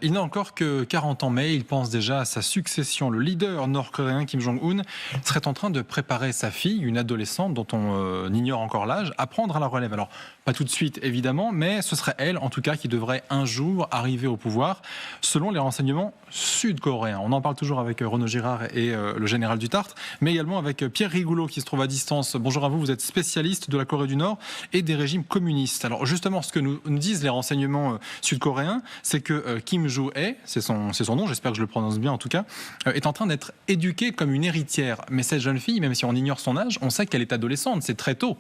Il n'a encore que 40 ans, mais il pense déjà à sa succession. Le leader nord-coréen Kim Jong-un serait en train de préparer sa fille, une adolescente dont on ignore encore l'âge, à prendre à la relève. Alors, pas tout de suite évidemment, mais ce serait elle, en tout cas, qui devrait un jour arriver au pouvoir, selon les renseignements sud-coréens. On en parle toujours avec Renaud Girard et le général Dutarte, mais également avec Pierre Rigoulot qui se trouve à distance. Bonjour à vous, vous êtes spécialiste de la Corée du Nord et des régimes communistes. Alors justement, ce que nous disent les renseignements sud-coréens, c'est que Kim Jo-hae, c'est son nom, j'espère que je le prononce bien en tout cas, est en train d'être éduquée comme une héritière. Mais cette jeune fille, même si on ignore son âge, on sait qu'elle est adolescente, c'est très tôt.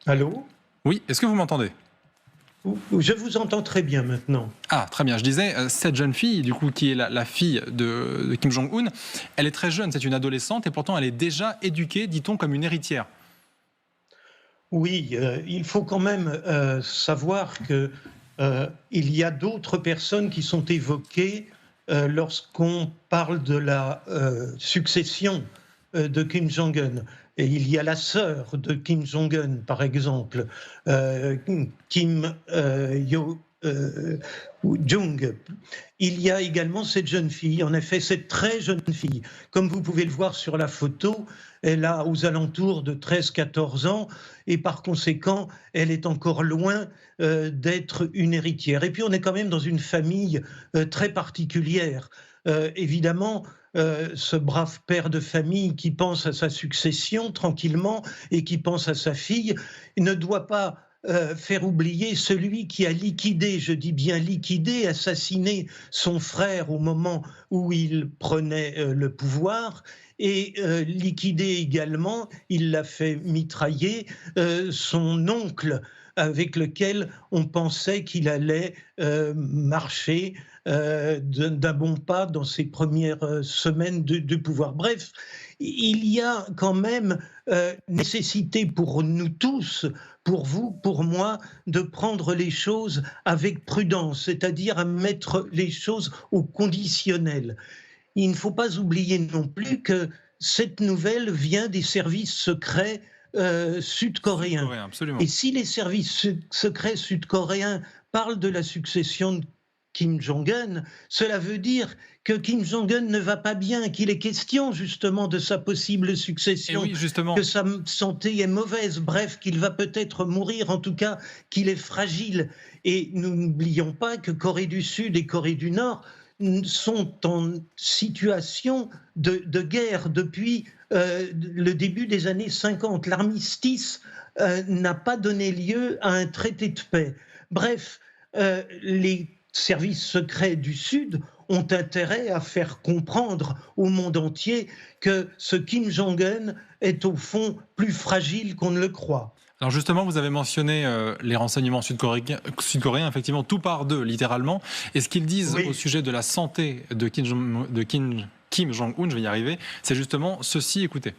Allô ? Oui, est-ce que vous m'entendez ? Je vous entends très bien maintenant. Ah, très bien. Je disais, cette jeune fille, du coup, qui est la fille de Kim Jong-un, elle est très jeune, c'est une adolescente, et pourtant elle est déjà éduquée, dit-on, comme une héritière. Oui, il faut quand même savoir que il y a d'autres personnes qui sont évoquées lorsqu'on parle de la succession de Kim Jong-un. Et il y a la sœur de Kim Jong-un, par exemple, Kim Yo-jung. Il y a également cette jeune fille, en effet, cette très jeune fille. Comme vous pouvez le voir sur la photo, elle a aux alentours de 13-14 ans et par conséquent, elle est encore loin d'être une héritière. Et puis, on est quand même dans une famille très particulière. Évidemment, ce brave père de famille qui pense à sa succession tranquillement et qui pense à sa fille ne doit pas faire oublier celui qui a liquidé, je dis bien liquidé, assassiné son frère au moment où il prenait le pouvoir et liquidé également, il l'a fait mitrailler, son oncle avec lequel on pensait qu'il allait marcher d'un bon pas dans ses premières semaines de pouvoir. Bref, il y a quand même nécessité pour nous tous, pour vous, pour moi, de prendre les choses avec prudence, c'est-à-dire à mettre les choses au conditionnel. Il ne faut pas oublier non plus que cette nouvelle vient des services secrets sud-coréens. Absolument. Et si les services secrets sud-coréens parlent de la succession de Kim Jong-un, cela veut dire que Kim Jong-un ne va pas bien, qu'il est question justement de sa possible succession, oui, que sa santé est mauvaise, bref, qu'il va peut-être mourir, en tout cas qu'il est fragile. Et nous n'oublions pas que Corée du Sud et Corée du Nord sont en situation de guerre depuis le début des années 50. L'armistice n'a pas donné lieu à un traité de paix. Bref, les services secrets du Sud ont intérêt à faire comprendre au monde entier que ce Kim Jong-un est au fond plus fragile qu'on ne le croit. Alors justement, vous avez mentionné les renseignements sud-coréens, effectivement, tout par deux, littéralement. Et ce qu'ils disent au sujet de la santé de Kim Jong-un, je vais y arriver, c'est justement ceci, écoutez.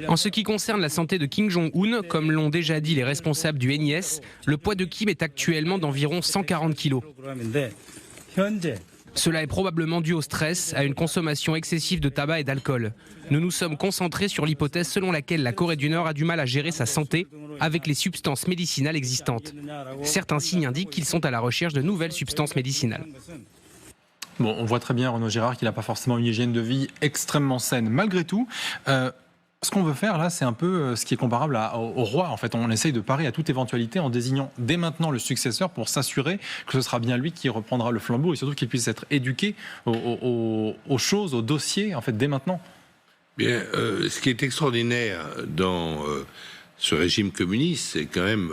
En ce qui concerne la santé de Kim Jong-un, comme l'ont déjà dit les responsables du NIS, le poids de Kim est actuellement d'environ 140 kg. Cela est probablement dû au stress, à une consommation excessive de tabac et d'alcool. Nous nous sommes concentrés sur l'hypothèse selon laquelle la Corée du Nord a du mal à gérer sa santé avec les substances médicinales existantes. Certains signes indiquent qu'ils sont à la recherche de nouvelles substances médicinales. Bon, on voit très bien, Renaud Girard, qu'il n'a pas forcément une hygiène de vie extrêmement saine. Malgré tout, ce qu'on veut faire là, c'est un peu ce qui est comparable au roi. En fait, on essaye de parer à toute éventualité en désignant dès maintenant le successeur pour s'assurer que ce sera bien lui qui reprendra le flambeau et surtout qu'il puisse être éduqué aux choses, aux dossiers, en fait, dès maintenant. Bien, ce qui est extraordinaire dans ce régime communiste, c'est quand même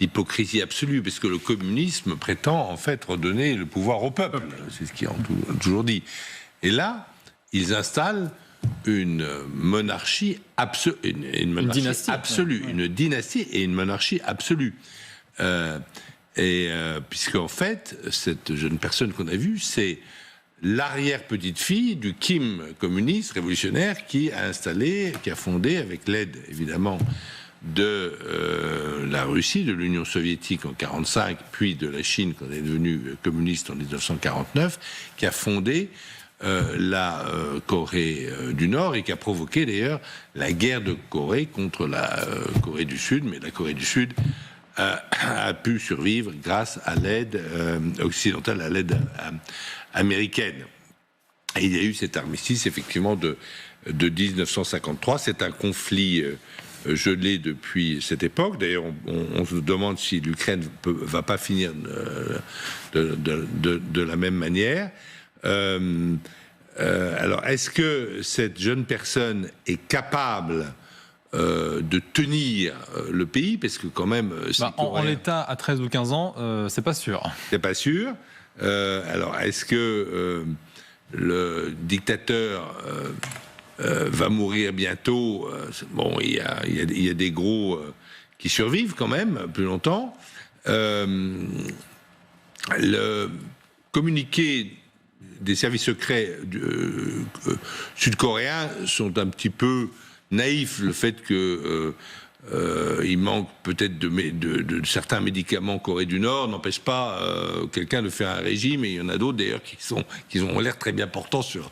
l'hypocrisie absolue, parce que le communisme prétend en fait redonner le pouvoir au peuple. C'est ce qu'ils ont toujours dit. Et là, ils installent une monarchie absolue, une dynastie absolue, une dynastie et une monarchie absolue. Puisqu'en fait, cette jeune personne qu'on a vue, c'est l'arrière-petite-fille du Kim communiste révolutionnaire qui a installé, qui a fondé, avec l'aide évidemment de la Russie, de l'Union soviétique en 1945, puis de la Chine quand elle est devenue communiste en 1949, qui a fondé la Corée du Nord et qui a provoqué d'ailleurs la guerre de Corée contre la Corée du Sud. Mais la Corée du Sud a pu survivre grâce à l'aide occidentale, à l'aide américaine. Et il y a eu cet armistice effectivement de 1953. C'est un conflit gelé depuis cette époque. D'ailleurs, on se demande si l'Ukraine va pas finir de la même manière. Alors, est-ce que cette jeune personne est capable de tenir le pays, parce que quand même... en l'état, à 13 ou 15 ans, c'est pas sûr. C'est pas sûr. Alors, est-ce que le dictateur va mourir bientôt? Bon, il y a des gros qui survivent quand même plus longtemps. Le communiqué des services secrets sud-coréens sont un petit peu naïfs. Le fait que il manque peut-être de certains médicaments en Corée du Nord n'empêche pas quelqu'un de faire un régime, et il y en a d'autres d'ailleurs qui ont l'air très bien portants sur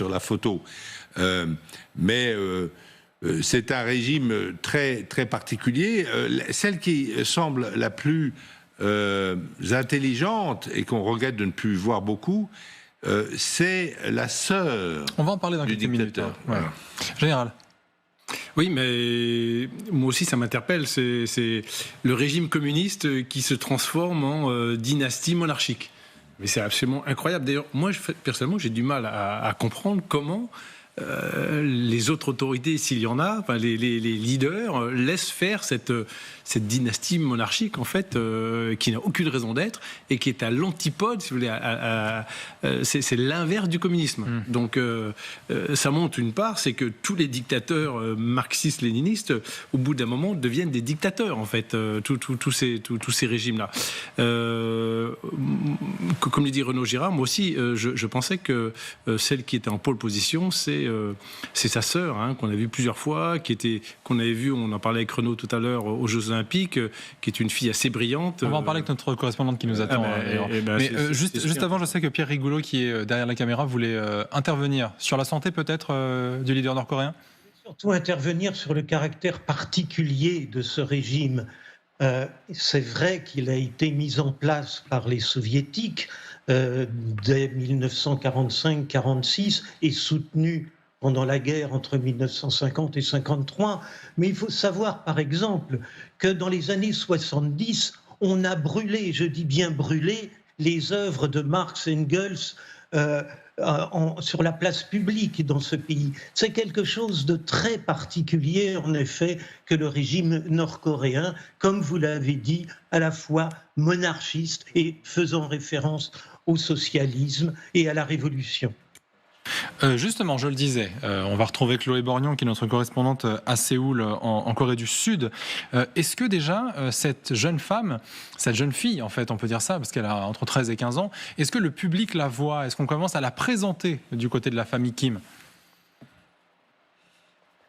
la photo. Mais c'est un régime très, très particulier. Celle qui semble la plus intelligente et qu'on regrette de ne plus voir beaucoup, c'est la sœur. On va en parler dans quelques minutes. Ouais. Voilà. Général. Oui, mais moi aussi ça m'interpelle, c'est le régime communiste qui se transforme en dynastie monarchique. Mais c'est absolument incroyable. D'ailleurs, moi personnellement j'ai du mal à comprendre comment les autres autorités, s'il y en a, enfin, les leaders, laissent faire cette dynastie monarchique, en fait, qui n'a aucune raison d'être et qui est à l'antipode, si vous voulez, c'est l'inverse du communisme. Donc, ça montre une part, c'est que tous les dictateurs marxistes-léninistes, au bout d'un moment, deviennent des dictateurs, en fait, tous ces régimes-là. Comme le dit Renaud Girard, moi aussi, je pensais que celle qui était en pole position, c'est sa sœur, hein, qu'on a vu plusieurs fois, qu'on avait vu, on en parlait avec Renaud tout à l'heure, aux Jeux Olympiques, qui est une fille assez brillante. On va en parler avec notre correspondante qui nous attend. Juste avant, je sais que Pierre Rigoulot, qui est derrière la caméra, voulait intervenir sur la santé peut-être du leader nord-coréen. Surtout intervenir sur le caractère particulier de ce régime. C'est vrai qu'il a été mis en place par les soviétiques dès 1945-46 et soutenu pendant la guerre entre 1950 et 1953. Mais il faut savoir, par exemple, que dans les années 70, on a brûlé, je dis bien brûlé, les œuvres de Marx et Engels sur la place publique dans ce pays. C'est quelque chose de très particulier, en effet, que le régime nord-coréen, comme vous l'avez dit, à la fois monarchiste et faisant référence au socialisme et à la révolution. Justement, je le disais, on va retrouver Chloé Borgnon, qui est notre correspondante à Séoul, en Corée du Sud. Est-ce que déjà, cette jeune femme, cette jeune fille, en fait, on peut dire ça, parce qu'elle a entre 13 et 15 ans, est-ce que le public la voit? Est-ce qu'on commence à la présenter du côté de la famille Kim?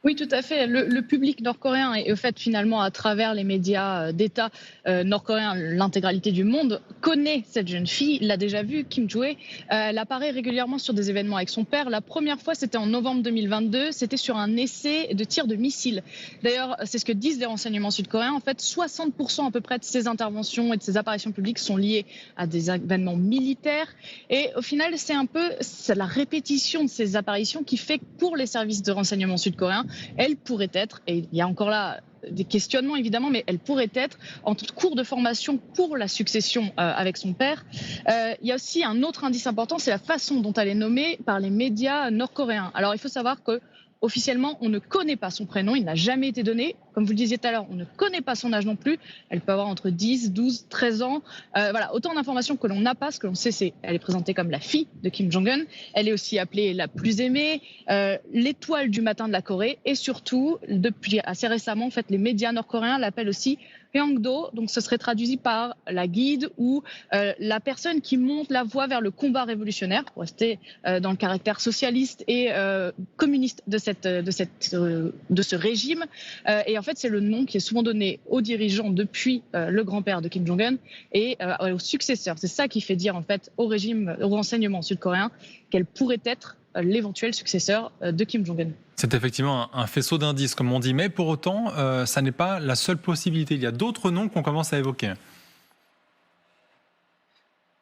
Oui, tout à fait. Le public nord-coréen et au fait, finalement, à travers les médias d'État nord-coréens, l'intégralité du monde connaît cette jeune fille, l'a déjà vue, Kim Jo-hee. Elle apparaît régulièrement sur des événements avec son père. La première fois, c'était en novembre 2022. C'était sur un essai de tir de missile. D'ailleurs, c'est ce que disent les renseignements sud-coréens. En fait, 60% à peu près de ses interventions et de ses apparitions publiques sont liées à des événements militaires. Et au final, c'est la répétition de ces apparitions qui fait que pour les services de renseignement sud-coréens, elle pourrait être, et il y a encore là des questionnements évidemment, mais elle pourrait être en cours de formation pour la succession avec son père. Il y a aussi un autre indice important, c'est la façon dont elle est nommée par les médias nord-coréens. Alors il faut savoir que officiellement, on ne connaît pas son prénom, il n'a jamais été donné. Comme vous le disiez tout à l'heure, on ne connaît pas son âge non plus. Elle peut avoir entre 10, 12, 13 ans. Voilà, autant d'informations que l'on n'a pas. Ce que l'on sait, c'est qu'elle est présentée comme la fille de Kim Jong-un. Elle est aussi appelée la plus aimée, l'étoile du matin de la Corée. Et surtout, depuis assez récemment, en fait, les médias nord-coréens l'appellent aussi Pyongdo, donc ce serait traduit par la guide ou la personne qui monte la voie vers le combat révolutionnaire, pour rester dans le caractère socialiste et communiste de ce régime. Et en fait, c'est le nom qui est souvent donné aux dirigeants depuis le grand-père de Kim Jong-un et aux successeurs. C'est ça qui fait dire en fait au régime, au renseignement sud-coréen, qu'elle pourrait être l'éventuel successeur de Kim Jong-un. C'est effectivement un faisceau d'indices, comme on dit, mais pour autant, ça n'est pas la seule possibilité. Il y a d'autres noms qu'on commence à évoquer.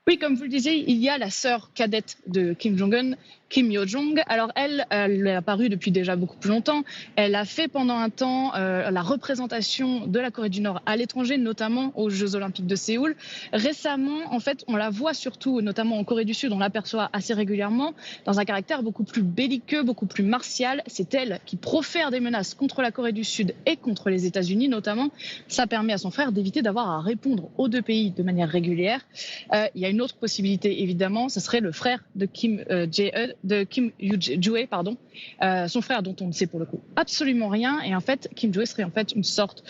Oui, comme vous le disiez, il y a la sœur cadette de Kim Jong-un, Kim Yo-jong. Alors elle est apparue depuis déjà beaucoup plus longtemps. Elle a fait pendant un temps la représentation de la Corée du Nord à l'étranger, notamment aux Jeux Olympiques de Séoul. Récemment, en fait, on la voit surtout, notamment en Corée du Sud, on l'aperçoit assez régulièrement, dans un caractère beaucoup plus belliqueux, beaucoup plus martial. C'est elle qui profère des menaces contre la Corée du Sud et contre les États-Unis notamment. Ça permet à son frère d'éviter d'avoir à répondre aux deux pays de manière régulière. Il y a une autre possibilité, évidemment, ce serait le frère de Kim Yoo-jae, son frère dont on ne sait pour le coup absolument rien. Et en fait, Kim Joo-jae serait en fait une sorte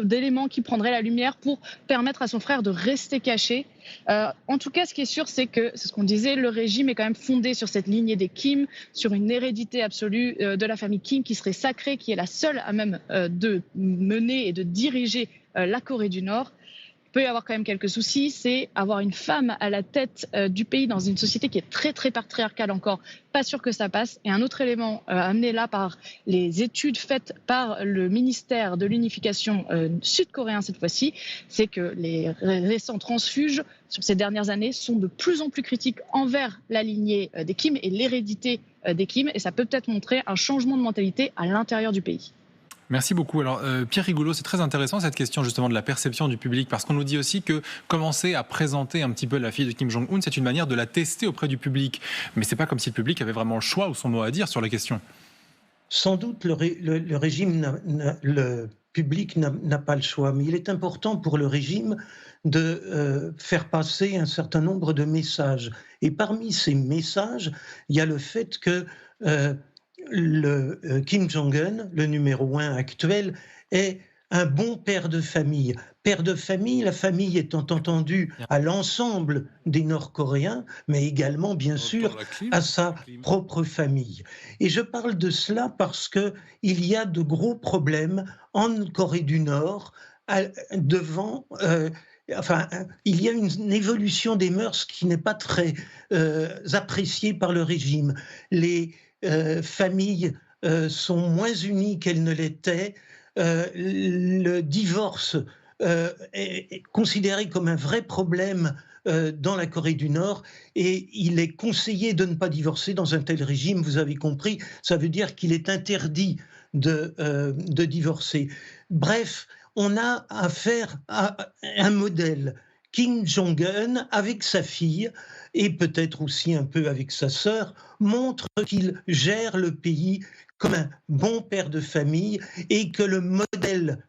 d'élément qui prendrait la lumière pour permettre à son frère de rester caché. En tout cas, ce qui est sûr, c'est que, c'est ce qu'on disait, le régime est quand même fondé sur cette lignée des Kim, sur une hérédité absolue de la famille Kim qui serait sacrée, qui est la seule à même de mener et de diriger la Corée du Nord. Il peut y avoir quand même quelques soucis, c'est avoir une femme à la tête du pays dans une société qui est très très patriarcale encore, pas sûr que ça passe. Et un autre élément amené là par les études faites par le ministère de l'unification sud-coréen cette fois-ci, c'est que les récents transfuges sur ces dernières années sont de plus en plus critiques envers la lignée des Kim et l'hérédité des Kim, et ça peut peut-être montrer un changement de mentalité à l'intérieur du pays. Merci beaucoup. Alors, Pierre Rigoulot, c'est très intéressant cette question justement de la perception du public, parce qu'on nous dit aussi que commencer à présenter un petit peu la fille de Kim Jong-un, c'est une manière de la tester auprès du public. Mais c'est pas comme si le public avait vraiment le choix ou son mot à dire sur la question. Sans doute, le régime, le public n'a pas le choix, mais il est important pour le régime de faire passer un certain nombre de messages. Et parmi ces messages, il y a le fait que Kim Jong-un, le numéro 1 actuel, est un bon père de famille. Père de famille, la famille étant entendue à l'ensemble des Nord-Coréens, mais également, bien sûr, à sa propre famille. Et je parle de cela parce qu'il y a de gros problèmes en Corée du Nord devant... il y a une évolution des mœurs qui n'est pas très appréciée par le régime. Les familles sont moins unies qu'elles ne l'étaient. Le divorce est considéré comme un vrai problème dans la Corée du Nord, et il est conseillé de ne pas divorcer dans un tel régime. Vous avez compris, ça veut dire qu'il est interdit de divorcer. Bref, on a affaire à un modèle. Kim Jong-un, avec sa fille, et peut-être aussi un peu avec sa sœur, montre qu'il gère le pays comme un bon père de famille et que le modèle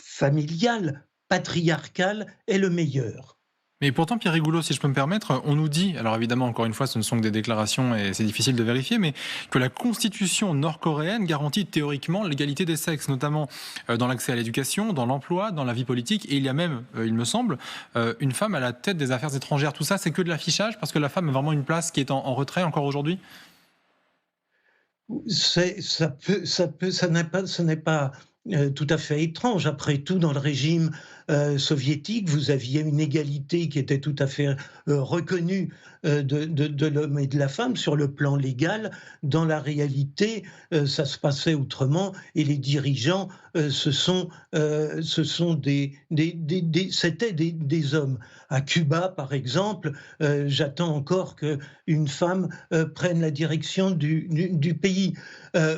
familial, patriarcal, est le meilleur. Mais pourtant, Pierre Rigoulot, si je peux me permettre, on nous dit, alors évidemment, encore une fois, ce ne sont que des déclarations et c'est difficile de vérifier, mais que la constitution nord-coréenne garantit théoriquement l'égalité des sexes, notamment dans l'accès à l'éducation, dans l'emploi, dans la vie politique, et il y a même, il me semble, une femme à la tête des affaires étrangères. Tout ça, c'est que de l'affichage, parce que la femme a vraiment une place qui est en retrait encore aujourd'hui ? Ça n'est pas tout à fait étrange. Après tout, dans le régime soviétique, vous aviez une égalité qui était tout à fait reconnue de l'homme et de la femme sur le plan légal. Dans la réalité, ça se passait autrement, et les dirigeants, c'était des hommes. À Cuba, par exemple, j'attends encore qu'une femme prenne la direction du pays.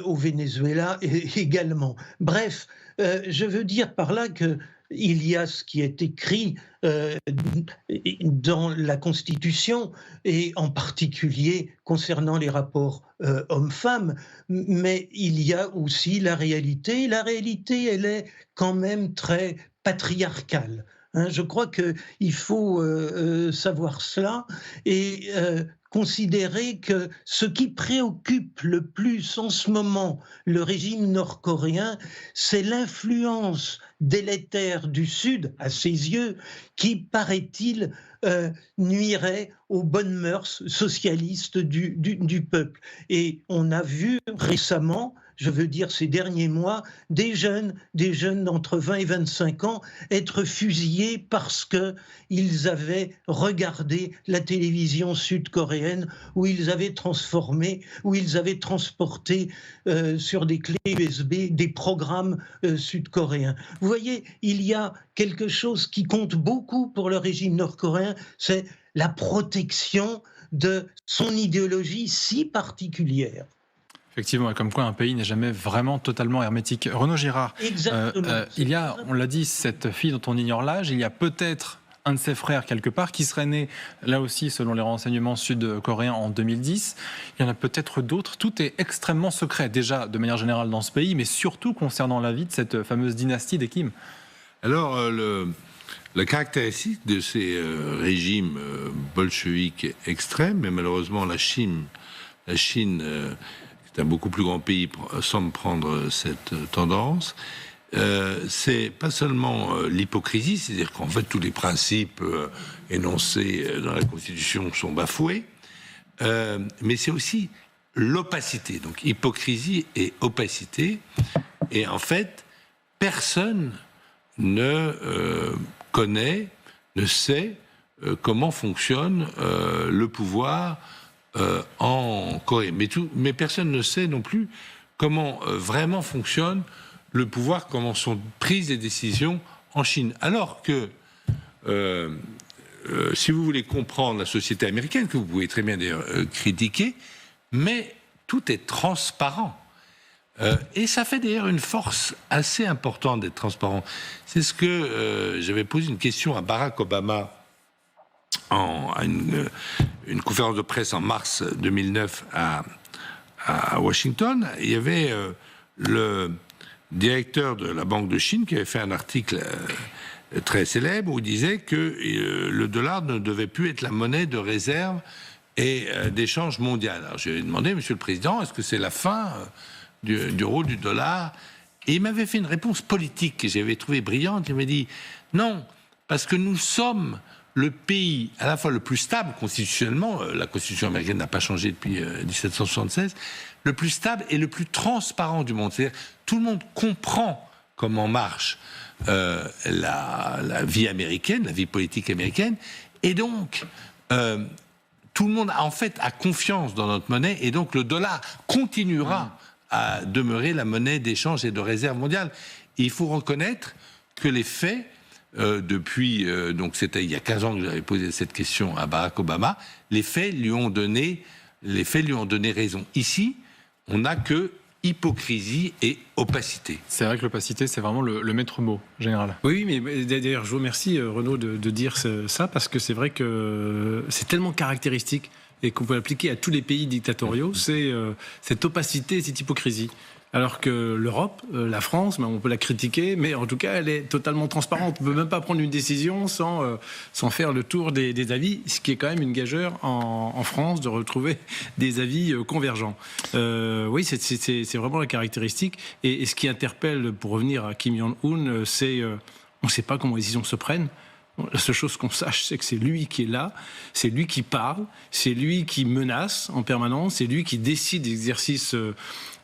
Au Venezuela également. Bref, je veux dire par là qu'il y a ce qui est écrit dans la Constitution, et en particulier concernant les rapports hommes-femmes, mais il y a aussi la réalité. La réalité, elle est quand même très patriarcale. hein. Je crois qu'il faut savoir cela et considérer que ce qui préoccupe le plus en ce moment le régime nord-coréen, c'est l'influence délétère du Sud, à ses yeux, qui, paraît-il, nuirait aux bonnes mœurs socialistes du peuple. Et on a vu récemment, je veux dire ces derniers mois, des jeunes d'entre 20 et 25 ans être fusillés parce qu'ils avaient regardé la télévision sud-coréenne où ils avaient transformé, où ils avaient transporté sur des clés USB des programmes sud-coréens. Vous voyez, il y a quelque chose qui compte beaucoup pour le régime nord-coréen, c'est la protection de son idéologie si particulière. Effectivement, et comme quoi un pays n'est jamais vraiment totalement hermétique. Renaud Girard, il y a, on l'a dit, cette fille dont on ignore l'âge, il y a peut-être un de ses frères quelque part qui serait né, là aussi, selon les renseignements sud-coréens, en 2010. Il y en a peut-être d'autres. Tout est extrêmement secret, déjà de manière générale dans ce pays, mais surtout concernant la vie de cette fameuse dynastie des Kim. Alors, la caractéristique de ces régimes bolcheviques extrêmes, mais malheureusement la Chine qui est un beaucoup plus grand pays, semble prendre cette tendance, c'est pas seulement l'hypocrisie, c'est-à-dire qu'en fait tous les principes énoncés dans la Constitution sont bafoués, mais c'est aussi l'opacité, donc hypocrisie et opacité, et en fait personne ne connaît, ne sait comment fonctionne le pouvoir en Corée. Mais personne ne sait non plus comment vraiment fonctionne le pouvoir, comment sont prises les décisions en Chine. Alors que, si vous voulez comprendre la société américaine, que vous pouvez très bien d'ailleurs critiquer, mais tout est transparent. Et ça fait d'ailleurs une force assez importante d'être transparent. C'est ce que j'avais posé une question à Barack Obama à une conférence de presse en mars 2009 à Washington. Il y avait le directeur de la Banque de Chine qui avait fait un article très célèbre où il disait que le dollar ne devait plus être la monnaie de réserve et d'échange mondial. Alors je lui ai demandé, Monsieur le Président, est-ce que c'est la fin du rôle du dollar? Et il m'avait fait une réponse politique que j'avais trouvée brillante. Il m'a dit non, parce que nous sommes le pays à la fois le plus stable constitutionnellement, la constitution américaine n'a pas changé depuis 1776, le plus stable et le plus transparent du monde. C'est-à-dire tout le monde comprend comment marche la vie américaine, la vie politique américaine, et donc tout le monde a confiance dans notre monnaie, et donc le dollar continuera à demeurer la monnaie d'échange et de réserve mondiale. Et il faut reconnaître que les faits depuis, donc c'était il y a 15 ans que j'avais posé cette question à Barack Obama, les faits lui ont donné raison. Ici, on n'a que hypocrisie et opacité. C'est vrai que l'opacité, c'est vraiment le maître mot général. Oui, mais d'ailleurs, je vous remercie, Renaud, de dire ça, parce que c'est vrai que c'est tellement caractéristique et qu'on peut l'appliquer à tous les pays dictatoriaux, c'est cette opacité, cette hypocrisie. Alors que l'Europe, la France, on peut la critiquer, mais en tout cas, elle est totalement transparente. On ne peut même pas prendre une décision sans faire le tour des avis, ce qui est quand même une gageure en France de retrouver des avis convergents. Oui, c'est vraiment la caractéristique. Et ce qui interpelle, pour revenir à Kim Jong-un, c'est on ne sait pas comment les décisions se prennent. La seule chose qu'on sache, c'est que c'est lui qui est là, c'est lui qui parle, c'est lui qui menace en permanence, c'est lui qui décide d'exercices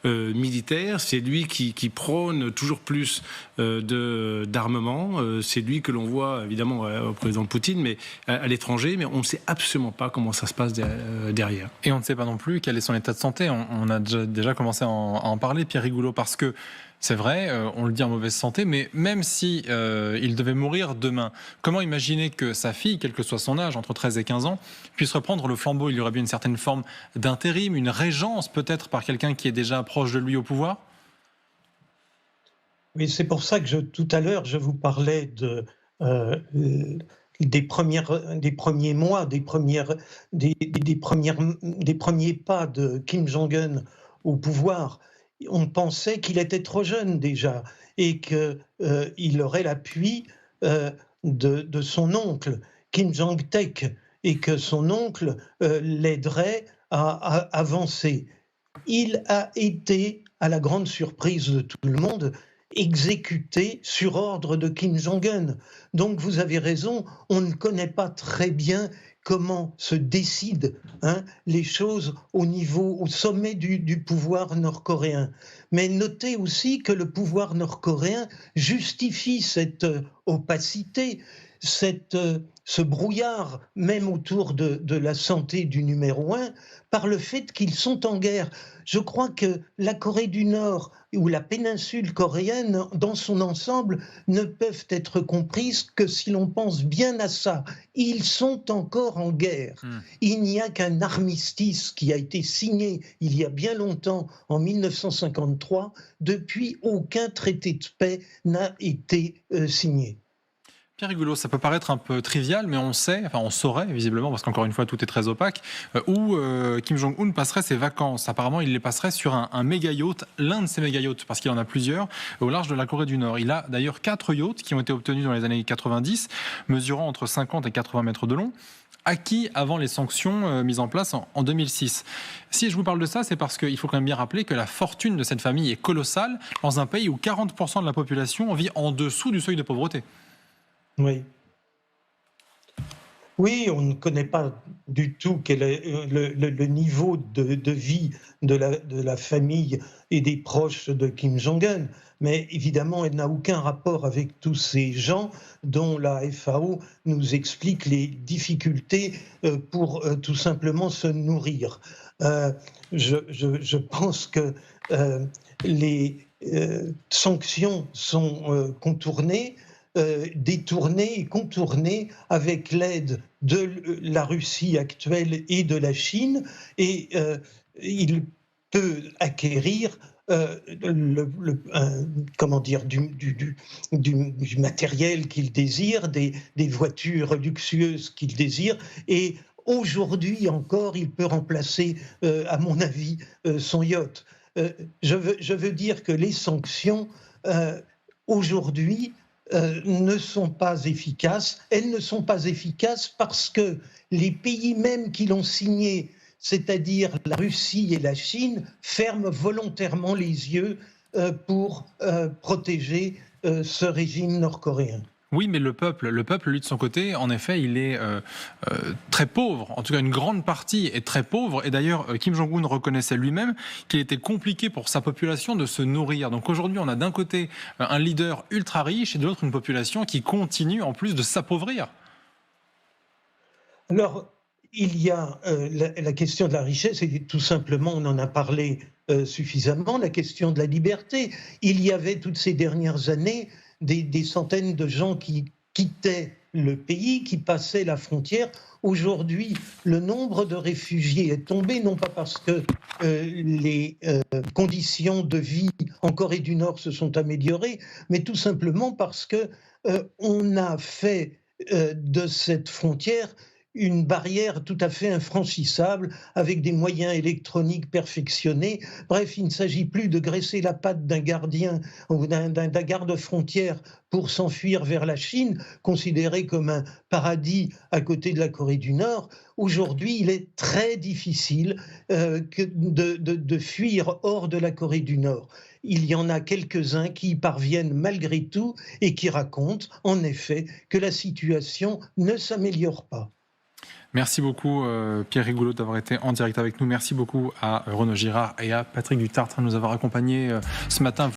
militaires, c'est lui qui prône toujours plus d'armement, c'est lui que l'on voit évidemment au président Poutine, mais à l'étranger, mais on ne sait absolument pas comment ça se passe derrière. Et on ne sait pas non plus quel est son état de santé. On a déjà commencé à en parler, Pierre Rigoulot, parce que c'est vrai, on le dit en mauvaise santé, mais même si il devait mourir demain, comment imaginer que sa fille, quel que soit son âge, entre 13 et 15 ans, puisse reprendre le flambeau? Il y aurait bien une certaine forme d'intérim, une régence peut-être par quelqu'un qui est déjà proche de lui au pouvoir? Oui, c'est pour ça que tout à l'heure, je vous parlais des premiers mois, des premiers pas de Kim Jong-un au pouvoir. On pensait qu'il était trop jeune déjà et qu'il aurait l'appui de son oncle, Kim Jong-taek, et que son oncle l'aiderait à avancer. Il a été, à la grande surprise de tout le monde, exécuté sur ordre de Kim Jong-un. Donc vous avez raison, on ne connaît pas très bien comment se décident les choses au sommet du pouvoir nord-coréen. Mais notez aussi que le pouvoir nord-coréen justifie cette opacité, ce brouillard, même autour de la santé du numéro 1, par le fait qu'ils sont en guerre. Je crois que la Corée du Nord ou la péninsule coréenne, dans son ensemble, ne peuvent être comprises que si l'on pense bien à ça. Ils sont encore en guerre. Il n'y a qu'un armistice qui a été signé il y a bien longtemps, en 1953. Depuis, aucun traité de paix n'a été signé. Pierre Rigolo, ça peut paraître un peu trivial, mais on saurait visiblement, parce qu'encore une fois, tout est très opaque, où Kim Jong-un passerait ses vacances. Apparemment, il les passerait sur un méga yacht, l'un de ces méga yachts, parce qu'il en a plusieurs, au large de la Corée du Nord. Il a d'ailleurs 4 yachts qui ont été obtenus dans les années 90, mesurant entre 50 et 80 mètres de long, acquis avant les sanctions mises en place en 2006. Si je vous parle de ça, c'est parce qu'il faut quand même bien rappeler que la fortune de cette famille est colossale dans un pays où 40% de la population vit en dessous du seuil de pauvreté. Oui. Oui, on ne connaît pas du tout quel est le niveau de vie de la famille et des proches de Kim Jong-un, mais évidemment, elle n'a aucun rapport avec tous ces gens dont la FAO nous explique les difficultés pour tout simplement se nourrir. Je pense que les sanctions sont contournées, détourné et contourné avec l'aide de la Russie actuelle et de la Chine, et il peut acquérir du matériel qu'il désire, des voitures luxueuses qu'il désire, et aujourd'hui encore, il peut remplacer, à mon avis, son yacht. Je veux dire que les sanctions, aujourd'hui, ne sont pas efficaces. Elles ne sont pas efficaces parce que les pays même qui l'ont signé, c'est-à-dire la Russie et la Chine, ferment volontairement les yeux pour protéger ce régime nord-coréen. Oui, mais le peuple, lui, de son côté, en effet, il est très pauvre. En tout cas, une grande partie est très pauvre. Et d'ailleurs, Kim Jong-un reconnaissait lui-même qu'il était compliqué pour sa population de se nourrir. Donc aujourd'hui, on a d'un côté un leader ultra riche et de l'autre une population qui continue en plus de s'appauvrir. Alors, il y a la question de la richesse, et tout simplement, on en a parlé suffisamment, la question de la liberté. Il y avait toutes ces dernières années des centaines de gens qui quittaient le pays, qui passaient la frontière. Aujourd'hui, le nombre de réfugiés est tombé, non pas parce que les conditions de vie en Corée du Nord se sont améliorées, mais tout simplement parce que on a fait de cette frontière une barrière tout à fait infranchissable avec des moyens électroniques perfectionnés. Bref, il ne s'agit plus de graisser la patte d'un gardien ou d'un garde-frontière pour s'enfuir vers la Chine, considéré comme un paradis à côté de la Corée du Nord. Aujourd'hui, il est très difficile de fuir hors de la Corée du Nord. Il y en a quelques-uns qui y parviennent malgré tout et qui racontent, en effet, que la situation ne s'améliore pas. Merci beaucoup Pierre Rigolo d'avoir été en direct avec nous. Merci beaucoup à Renaud Girard et à Patrick Dutartre de nous avoir accompagnés ce matin.